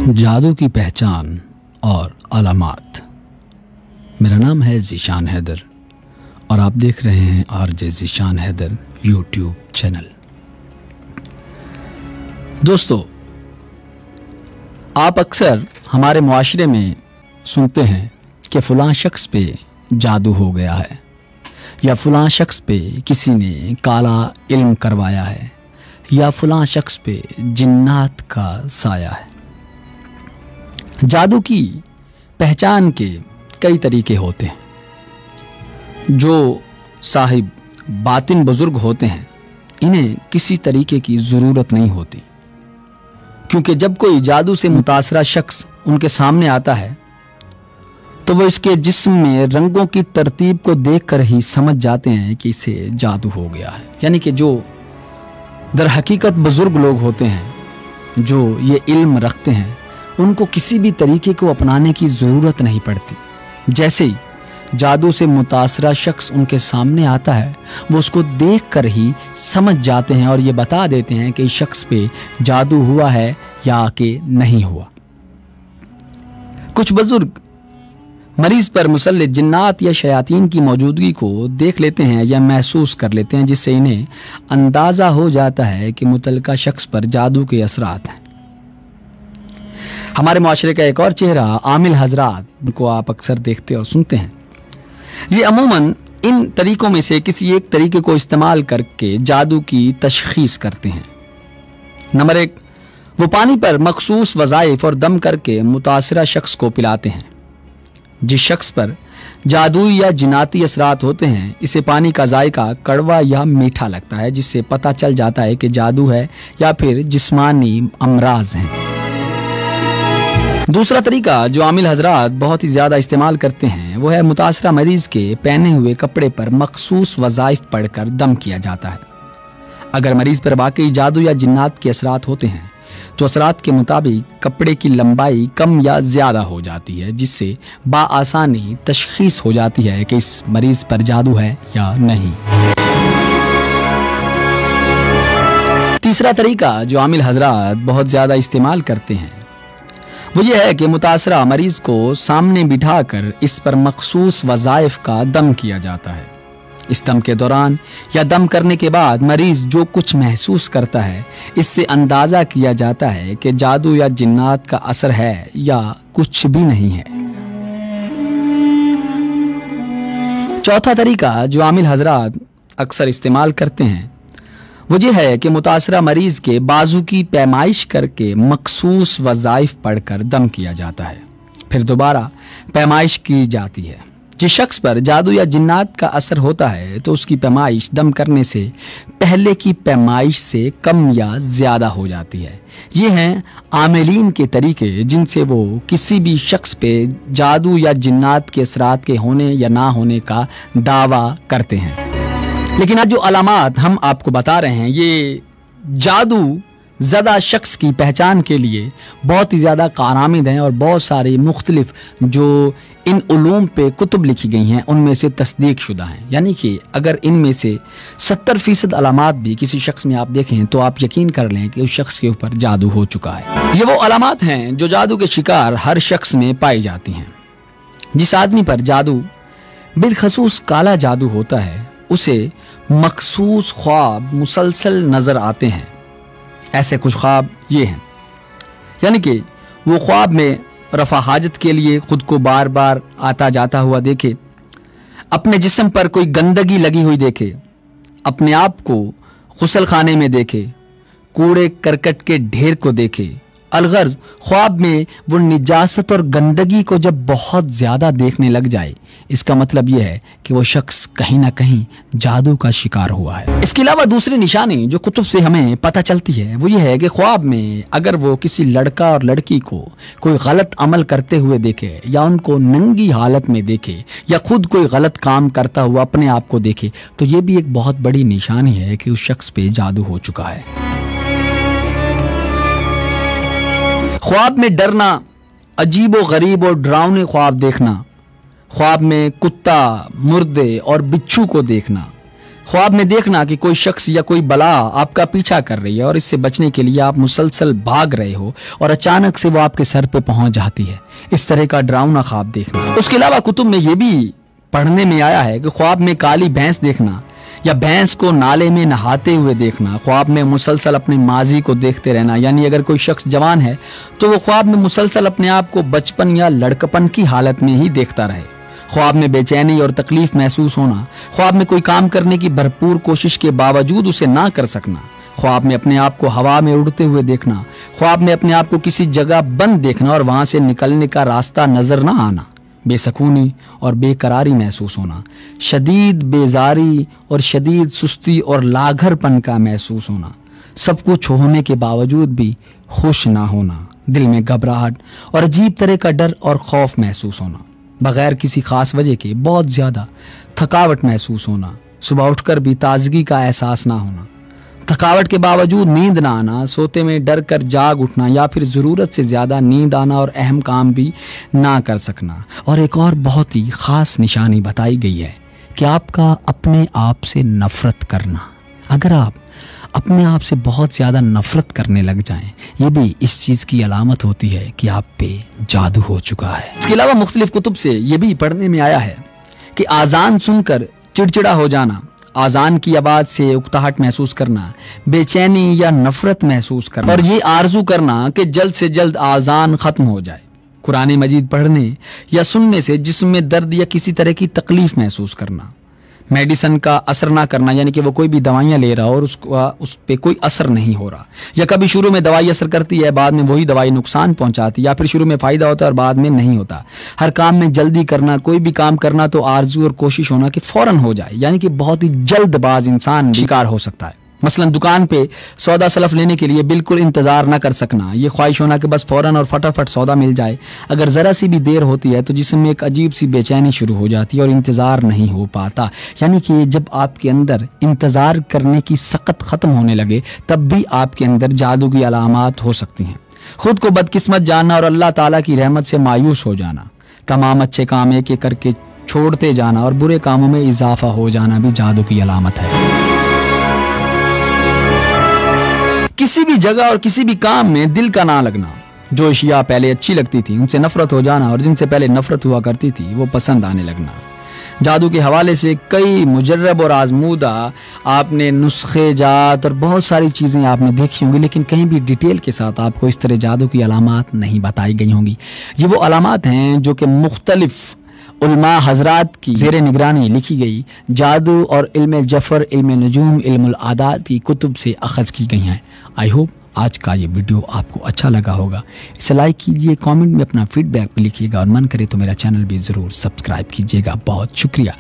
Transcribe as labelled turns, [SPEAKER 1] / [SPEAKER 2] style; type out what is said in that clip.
[SPEAKER 1] जादू की पहचान और अलामात। मेरा नाम है ज़ीशान हैदर और आप देख रहे हैं RJ Zeeshan Haider YouTube channel. दोस्तों, आप अक्सर हमारे मुआशरे में सुनते हैं कि फ़लाँ शख्स पे जादू हो गया है या फ़लाँ शख्स पे किसी ने काला इल्म करवाया है या फ़लाँ शख्स पे जिन्नात का साया है। जादू की पहचान के कई तरीके होते हैं। जो साहिब बातिन बुजुर्ग होते हैं, इन्हें किसी तरीके की ज़रूरत नहीं होती, क्योंकि जब कोई जादू से मुतासरा शख्स उनके सामने आता है तो वो इसके जिस्म में रंगों की तरतीब को देखकर ही समझ जाते हैं कि इसे जादू हो गया है। यानी कि जो दर हकीकत बुजुर्ग लोग होते हैं, जो ये इल्म रखते हैं, उनको किसी भी तरीके को अपनाने की ज़रूरत नहीं पड़ती। जैसे ही जादू से मुतासरा शख्स उनके सामने आता है, वो उसको देखकर ही समझ जाते हैं और ये बता देते हैं कि इस शख्स पे जादू हुआ है या कि नहीं हुआ। कुछ बुजुर्ग मरीज पर मुसल्लित जिन्नात या शयातीन की मौजूदगी को देख लेते हैं या महसूस कर लेते हैं, जिससे इन्हें अंदाज़ा हो जाता है कि मुतल्लिका शख्स पर जादू के असरात हैं। हमारे माशरे का एक और चेहरा आमिल हजरात को आप अक्सर देखते और सुनते हैं। ये अमूमन इन तरीकों में से किसी एक तरीके को इस्तेमाल करके जादू की तशखीस करते हैं। नंबर 1, वो पानी पर मखसूस वज़ाइफ और दम करके मुतासरा शख्स को पिलाते हैं। जिस शख्स पर जादुई या जिनाती असरात होते हैं, इसे पानी का जायका कड़वा या मीठा लगता है, जिससे पता चल जाता है कि जादू है या फिर जिस्मानी अमराज हैं। दूसरा तरीका जो आमिल हजरात बहुत ही ज़्यादा इस्तेमाल करते हैं, वो है मुतासरा मरीज़ के पहने हुए कपड़े पर मखसूस वज़ाइफ पढ़कर दम किया जाता है। अगर मरीज़ पर वाकई जादू या जिन्नात के असरात होते हैं तो असरात के मुताबिक कपड़े की लंबाई कम या ज़्यादा हो जाती है, जिससे बाआसानी तशखीस हो जाती है कि इस मरीज़ पर जादू है या नहीं। तीसरा तरीका जो आमिल हजरात बहुत ज़्यादा इस्तेमाल करते हैं, वो ये है कि मुतासरा मरीज को सामने बिठाकर इस पर मखसूस वज़ाइफ का दम किया जाता है। इस दम के दौरान या दम करने के बाद मरीज जो कुछ महसूस करता है, इससे अंदाज़ा किया जाता है कि जादू या जिन्नात का असर है या कुछ भी नहीं है। चौथा तरीका जो आमिल हजरात अक्सर इस्तेमाल करते हैं, वो ये है कि मुतासरा मरीज के बाजू की पैमाइश करके मखसूस वज़ाइफ पढ़कर दम किया जाता है। फिर दोबारा पैमाइश की जाती है। जिस शख्स पर जादू या जिन्नात का असर होता है तो उसकी पैमाइश दम करने से पहले की पैमाइश से कम या ज़्यादा हो जाती है। ये हैं आमिलीन के तरीके जिनसे वो किसी भी शख्स पे जादू या जिन्नात के असरात के होने या ना होने का दावा करते हैं। लेकिन आज जो अलामात हम आपको बता रहे हैं, ये जादू ज़दा शख्स की पहचान के लिए बहुत ही ज़्यादा कारआमद हैं और बहुत सारी मुख्तलिफ जो इन उलूम पे कुतुब लिखी गई हैं, उनमें से तस्दीक शुदा हैं। यानी कि अगर इनमें से 70% अलामात भी किसी शख्स में आप देखें तो आप यकीन कर लें कि उस शख्स के ऊपर जादू हो चुका है। ये वो अलामात हैं जो जादू के शिकार हर शख्स में पाई जाती हैं। जिस आदमी पर जादू बिलखसूस काला जादू होता है, उसे मखसूस ख्वाब मुसलसल नज़र आते हैं। ऐसे कुछ ख्वाब ये हैं, यानी कि वो ख्वाब में रफ़ा हाजत के लिए खुद को बार बार आता जाता हुआ देखे, अपने जिस्म पर कोई गंदगी लगी हुई देखे, अपने आप को गुस्ल खाने में देखे, कूड़े करकट के ढेर को देखे। अलगर्ज ख्वाब में वो निजासत और गंदगी को जब बहुत ज़्यादा देखने लग जाए, इसका मतलब ये है कि वो शख्स कहीं ना कहीं जादू का शिकार हुआ है। इसके अलावा दूसरी निशानी जो कुतुब से हमें पता चलती है, वो ये है कि ख्वाब में अगर वो किसी लड़का और लड़की को कोई गलत अमल करते हुए देखे या उनको नंगी हालत में देखे या खुद कोई गलत काम करता हुआ अपने आप को देखे, तो ये भी एक बहुत बड़ी निशानी है कि उस शख्स पे जादू हो चुका है। ख्वाब में डरना, अजीब व गरीब और डरावने ख्वाब देखना, ख्वाब में कुत्ता, मुर्दे और बिच्छू को देखना, ख्वाब में देखना कि कोई शख्स या कोई बला आपका पीछा कर रही है और इससे बचने के लिए आप मुसलसल भाग रहे हो और अचानक से वो आपके सर पे पहुंच जाती है, इस तरह का डरावना ख्वाब देखना। उसके अलावा कुतुब में ये भी पढ़ने में आया है कि ख्वाब में काली भैंस देखना या भैंस को नाले में नहाते हुए देखना, ख्वाब में मुसलसल अपने माजी को देखते रहना, यानी अगर कोई शख्स जवान है तो वो ख्वाब में मुसलसल अपने आप को बचपन या लड़कपन की हालत में ही देखता रहे। ख्वाब में बेचैनी और तकलीफ महसूस होना, ख्वाब में कोई काम करने की भरपूर कोशिश के बावजूद उसे ना कर सकना, ख्वाब में अपने आप को हवा में उड़ते हुए देखना, ख्वाब में अपने आप को किसी जगह बंद देखना और वहां से निकलने का रास्ता नजर ना आना, बेसकूनी और बेकरारी महसूस होना, शदीद बेजारी और शदीद सुस्ती और लाघरपन का महसूस होना, सब कुछ होने के बावजूद भी खुश ना होना, दिल में घबराहट और अजीब तरह का डर और खौफ महसूस होना, बगैर किसी खास वजह के बहुत ज़्यादा थकावट महसूस होना, सुबह उठकर भी ताजगी का एहसास ना होना, थकावट के बावजूद नींद ना आना, सोते में डर कर जाग उठना या फिर ज़रूरत से ज़्यादा नींद आना और अहम काम भी ना कर सकना। और एक और बहुत ही ख़ास निशानी बताई गई है कि आपका अपने आप से नफ़रत करना। अगर आप अपने आप से बहुत ज़्यादा नफ़रत करने लग जाएं, ये भी इस चीज़ की अलामत होती है कि आप पे जादू हो चुका है। इसके अलावा मुख्तलिफ कुतुब से ये भी पढ़ने में आया है कि आज़ान सुनकर चिड़चिड़ा हो जाना, आज़ान की आवाज़ से उकताहट महसूस करना, बेचैनी या नफ़रत महसूस करना और ये आरजू करना कि जल्द से जल्द आज़ान ख़त्म हो जाए, कुरान मजीद पढ़ने या सुनने से जिस्म में दर्द या किसी तरह की तकलीफ़ महसूस करना, मेडिसिन का असर ना करना, यानी कि वो कोई भी दवाइयाँ ले रहा हो और उस पर कोई असर नहीं हो रहा, या कभी शुरू में दवाई असर करती है बाद में वही दवाई नुकसान पहुंचाती है, या फिर शुरू में फ़ायदा होता है और बाद में नहीं होता। हर काम में जल्दी करना, कोई भी काम करना तो आरजू और कोशिश होना कि फ़ौरन हो जाए, यानी कि बहुत ही जल्दबाज इंसान शिकार हो सकता है। मसलन दुकान पे सौदा सलफ लेने के लिए बिल्कुल इंतज़ार ना कर सकना, ये ख्वाहिश होना कि बस फ़ौरन और फटाफट सौदा मिल जाए। अगर ज़रा सी भी देर होती है तो जिस्म में एक अजीब सी बेचैनी शुरू हो जाती है और इंतज़ार नहीं हो पाता, यानी कि जब आपके अंदर इंतज़ार करने की सकत ख़त्म होने लगे तब भी आपके अंदर जादू की अलामात हो सकती हैं। खुद को बदकिस्मत जानना और अल्लाह ताला की रहमत से मायूस हो जाना, तमाम अच्छे काम एक एक करके छोड़ते जाना और बुरे कामों में इजाफा हो जाना भी जादू की अलामत है। किसी भी जगह और किसी भी काम में दिल का ना लगना, जो अशिया पहले अच्छी लगती थी उनसे नफरत हो जाना और जिनसे पहले नफरत हुआ करती थी वो पसंद आने लगना। जादू के हवाले से कई मुजर्रब और आजमूदा आपने नुस्खे जात और बहुत सारी चीज़ें आपने देखी होंगी, लेकिन कहीं भी डिटेल के साथ आपको इस तरह जादू की अलामात नहीं बताई गई होंगी। ये वो अलामात हैं जो कि मुख्तलिफ उलमा हजरात की ज़ेरे निगरानी लिखी गई जादू और इल्म जफ़र, इल्म नजूम, इल्मुल आदात की कुतुब से अख़ज़ की गई हैं। आई होप आज का ये वीडियो आपको अच्छा लगा होगा। इसे लाइक कीजिए, कमेंट में अपना फीडबैक भी लिखिएगा और मन करे तो मेरा चैनल भी ज़रूर सब्सक्राइब कीजिएगा। बहुत शुक्रिया।